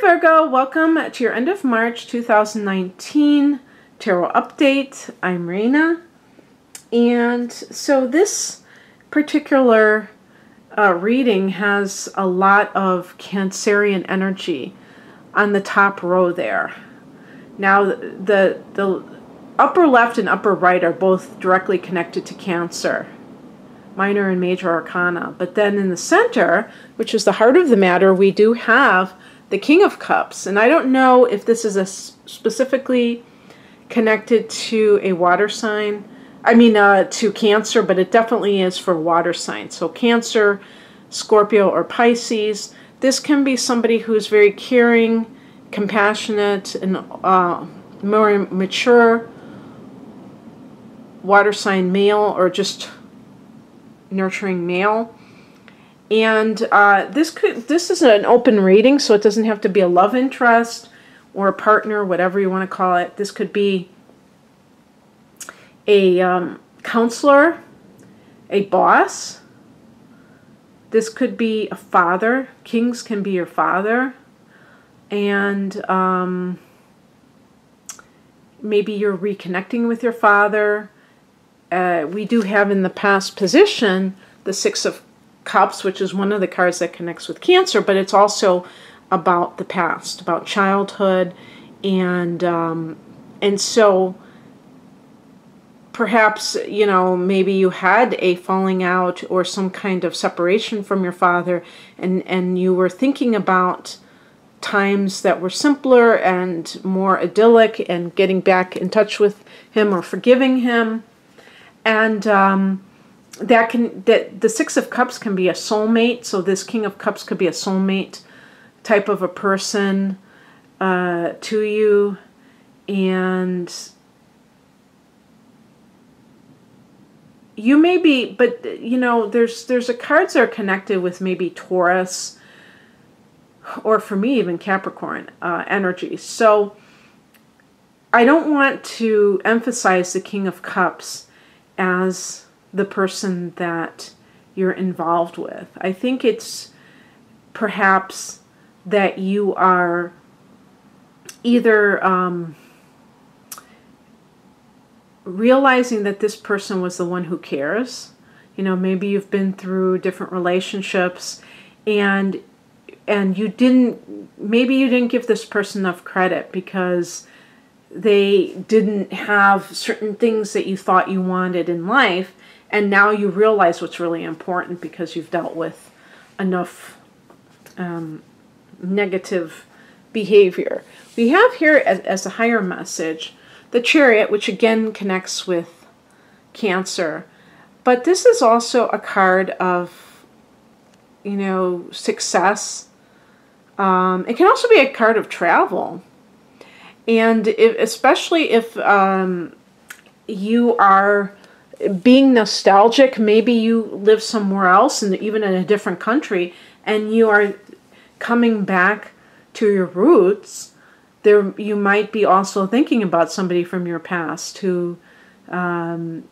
Hi Virgo, welcome to your end of March 2019 Tarot Update. I'm Raina, and so this particular reading has a lot of Cancerian energy on the top row there. Now the upper left and upper right are both directly connected to Cancer, minor and major arcana, but then in the center, which is the heart of the matter, we do have the King of Cups. And I don't know if this is specifically connected to a water sign. To Cancer, but it definitely is for water signs. So Cancer, Scorpio, or Pisces. This can be somebody who's very caring, compassionate, and more mature water sign male, or just nurturing male. And this is an open reading, so it doesn't have to be a love interest or a partner, whatever you want to call it. This could be a counselor, a boss. This could be a father. Kings can be your father. And maybe you're reconnecting with your father. We do have in the past position the Six of Cups, which is one of the cards that connects with Cancer, but it's also about the past, about childhood, and so perhaps, maybe you had a falling out or some kind of separation from your father, and you were thinking about times that were simpler and more idyllic, and getting back in touch with him or forgiving him. And the Six of Cups can be a soulmate. So this King of Cups could be a soulmate type of a person to you. And you may be, but there's a cards that are connected with maybe Taurus, or for me even Capricorn energy. So I don't want to emphasize the King of Cups as the person that you're involved with. I think it's perhaps that you are either realizing that this person was the one who cares. Maybe you've been through different relationships, and you didn't give this person enough credit because they didn't have certain things that you thought you wanted in life. And now you realize what's really important because you've dealt with enough negative behavior. We have here as a higher message the Chariot, which again connects with Cancer. But this is also a card of, success. It can also be a card of travel. And especially if you are being nostalgic, maybe you live somewhere else, and even in a different country, and you are coming back to your roots. There, you might be also thinking about somebody from your past who, the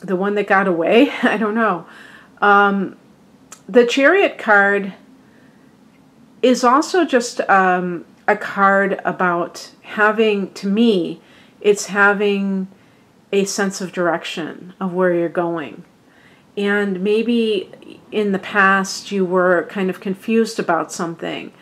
one that got away. I don't know. The Chariot card is also just a card about having, to me, it's having a sense of direction of where you're going. And maybe in the past you were kind of confused about something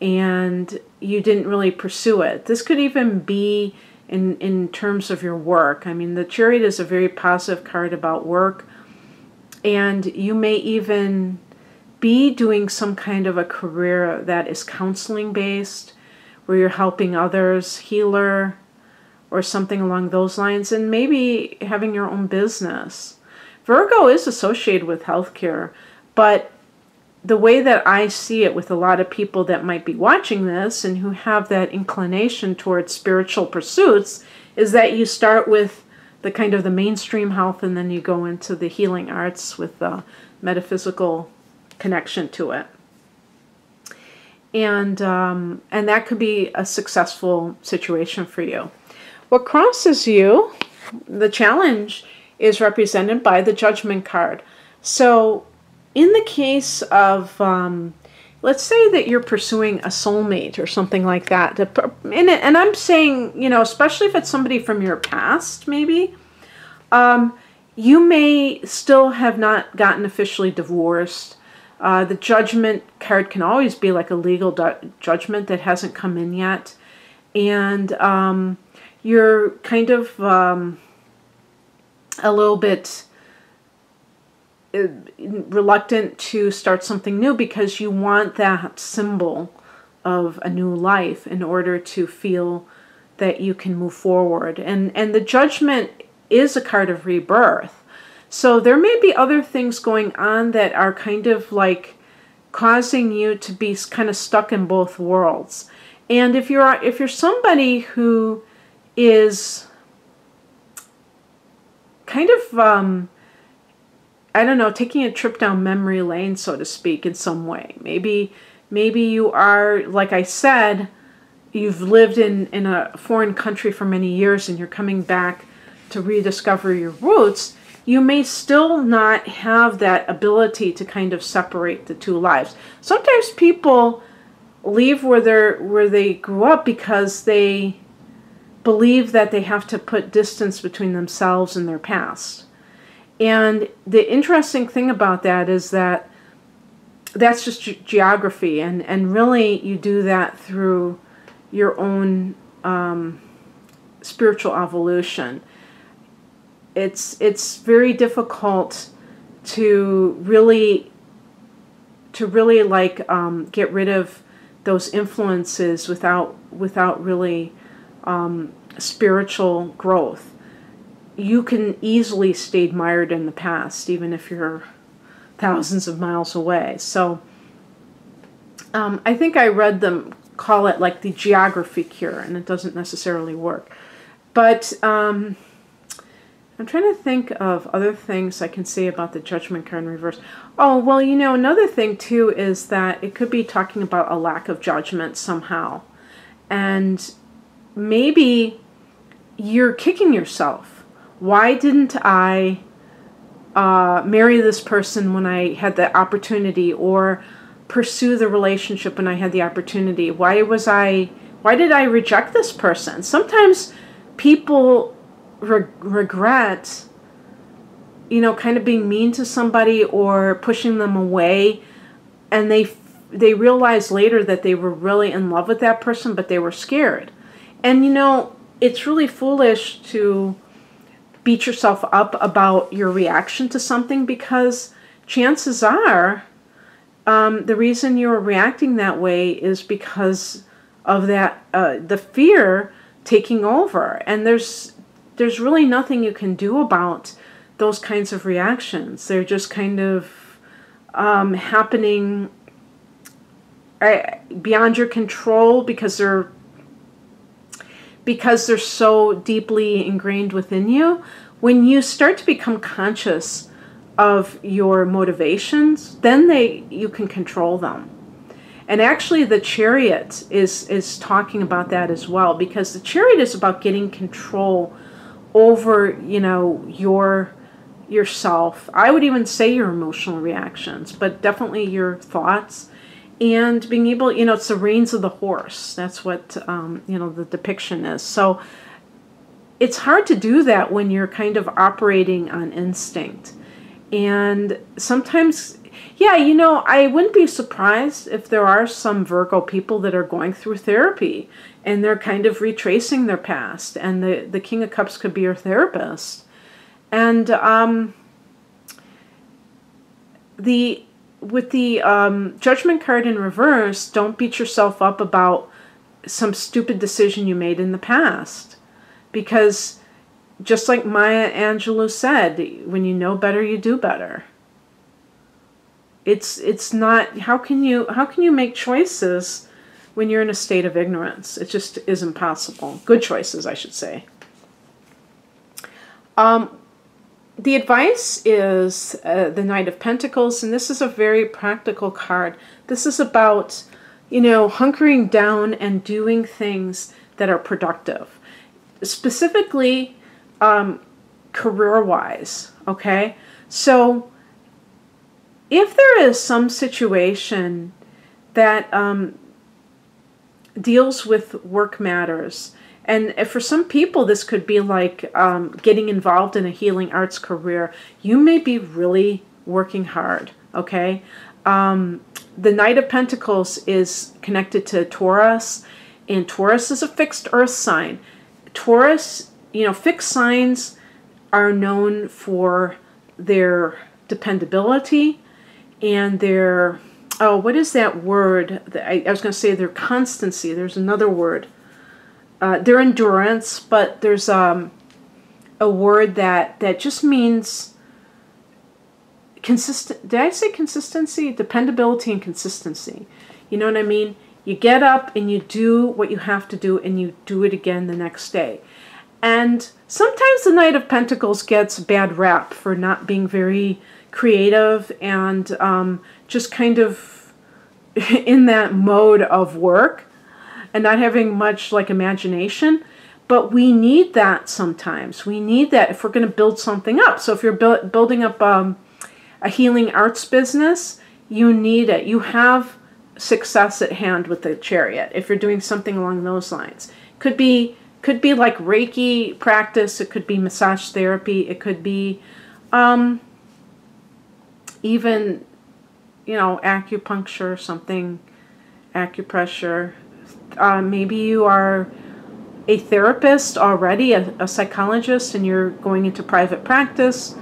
and you didn't really pursue it. This could even be in terms of your work. The Chariot is a very positive card about work, and you may even be doing some kind of a career that is counseling based, where you're helping others, healer, or something along those lines, and maybe having your own business. Virgo is associated with healthcare, but the way that I see it with a lot of people that might be watching this and who have that inclination towards spiritual pursuits is that you start with the kind of the mainstream health, and then you go into the healing arts with the metaphysical connection to it. And that could be a successful situation for you. What crosses you, the challenge, is represented by the Judgment card. So in the case of let's say that you're pursuing a soulmate or something like that. And I'm saying, you know, especially if it's somebody from your past, maybe, you may still have not gotten officially divorced. The judgment card can always be like a legal judgment that hasn't come in yet. And you're kind of a little bit reluctant to start something new because you want that symbol of a new life in order to feel that you can move forward. And the judgment is a card of rebirth. So there may be other things going on that are kind of like causing you to be kind of stuck in both worlds. And if you're somebody who is kind of I don't know, taking a trip down memory lane, so to speak, in some way. Maybe you are, like I said, you've lived in a foreign country for many years and you're coming back to rediscover your roots. You may still not have that ability to kind of separate the two lives. Sometimes people leave where they grew up because they believe that they have to put distance between themselves and their past. And the interesting thing about that is that that's just geography, and really you do that through your own spiritual evolution. It's very difficult to really like get rid of those influences without really spiritual growth. You can easily stay mired in the past, even if you're thousands of miles away. So I think I read them call it like the geography cure, and it doesn't necessarily work. But I'm trying to think of other things I can say about the Judgment card in reverse. Oh, well, you know, another thing too is that it could be talking about a lack of judgment somehow. And maybe you're kicking yourself. Why didn't I marry this person when I had the opportunity, or pursue the relationship when I had the opportunity? Why did I reject this person? Sometimes people regret, you know, kind of being mean to somebody or pushing them away, and they realize later that they were really in love with that person, but they were scared. And you know, it's really foolish to beat yourself up about your reaction to something, because chances are the reason you're reacting that way is because of that the fear taking over, and there's really nothing you can do about those kinds of reactions. They're just kind of happening beyond your control because they're so deeply ingrained within you. When you start to become conscious of your motivations, then you can control them. And actually the chariot is talking about that as well, because the chariot is about getting control over, you know, yourself. I would even say your emotional reactions, but definitely your thoughts. And being able, you know, it's the reins of the horse. That's what, you know, the depiction is. So it's hard to do that when you're kind of operating on instinct. And sometimes, yeah, you know, I wouldn't be surprised if there are some Virgo people that are going through therapy and they're kind of retracing their past. And the King of Cups could be your therapist. And with the Judgment card in reverse, don't beat yourself up about some stupid decision you made in the past. Because just like Maya Angelou said, when you know better, you do better. It's not, how can you make choices when you're in a state of ignorance? It just isn't possible. Good choices, I should say. The advice is the Knight of Pentacles, and this is a very practical card. This is about, you know, hunkering down and doing things that are productive. Specifically, career-wise, okay? So, if there is some situation that deals with work matters. And for some people, this could be like getting involved in a healing arts career. You may be really working hard, okay? The Knight of Pentacles is connected to Taurus, and Taurus is a fixed earth sign. Taurus, you know, fixed signs are known for their dependability and their, oh, what is that word? I was going to say their constancy. There's another word. Their endurance, but there's a word that just means consistent. Did I say consistency? Dependability and consistency. You know what I mean? You get up and you do what you have to do, and you do it again the next day. And sometimes the Knight of Pentacles gets a bad rap for not being very creative and just kind of in that mode of work and not having much like imagination. But we need that sometimes. We need that if we're going to build something up. So if you're building up a healing arts business, you need it. You have success at hand with the Chariot if you're doing something along those lines. Could be like Reiki practice. It could be massage therapy. It could be even, you know, acupuncture, something, acupressure. Maybe you are a therapist already, a psychologist, and you're going into private practice.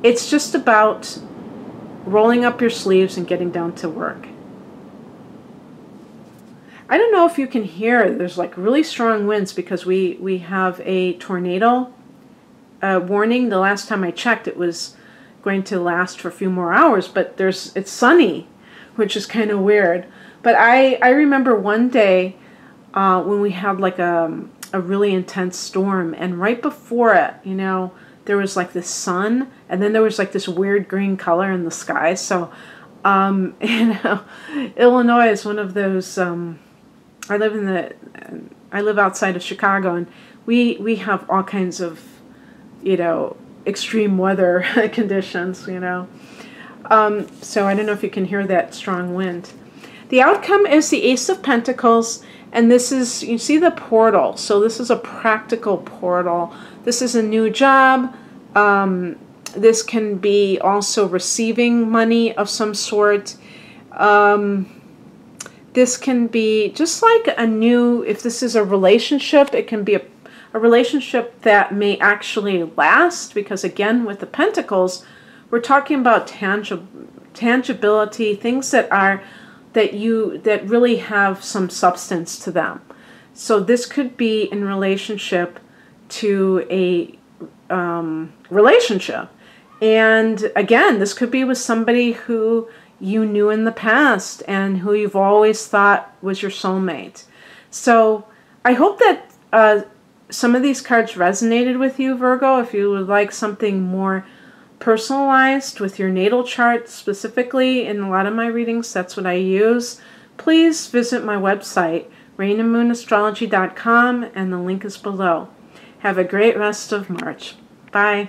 It's just about rolling up your sleeves and getting down to work. I don't know if you can hear, there's like really strong winds because we have a tornado warning. The last time I checked, it was going to last for a few more hours, but it's sunny, which is kind of weird. But I remember one day when we had like a really intense storm, and right before it, you know, there was like the sun, and then there was like this weird green color in the sky. So, you know, Illinois is one of those. I live outside of Chicago, and we have all kinds of, you know, extreme weather conditions, you know. So I don't know if you can hear that strong wind. The outcome is the Ace of Pentacles, and this is, you see the portal. So this is a practical portal. This is a new job. This can be also receiving money of some sort. This can be just like a new, if this is a relationship, it can be a relationship that may actually last, because again, with the Pentacles, we're talking about tangibility, things that are, that really have some substance to them. So this could be in relationship to a relationship. And again, this could be with somebody who you knew in the past and who you've always thought was your soulmate. So I hope that some of these cards resonated with you, Virgo. If you would like something more personalized with your natal chart specifically, in a lot of my readings, that's what I use. Please visit my website, rainandmoonastrology.com, and the link is below. Have a great rest of March. Bye.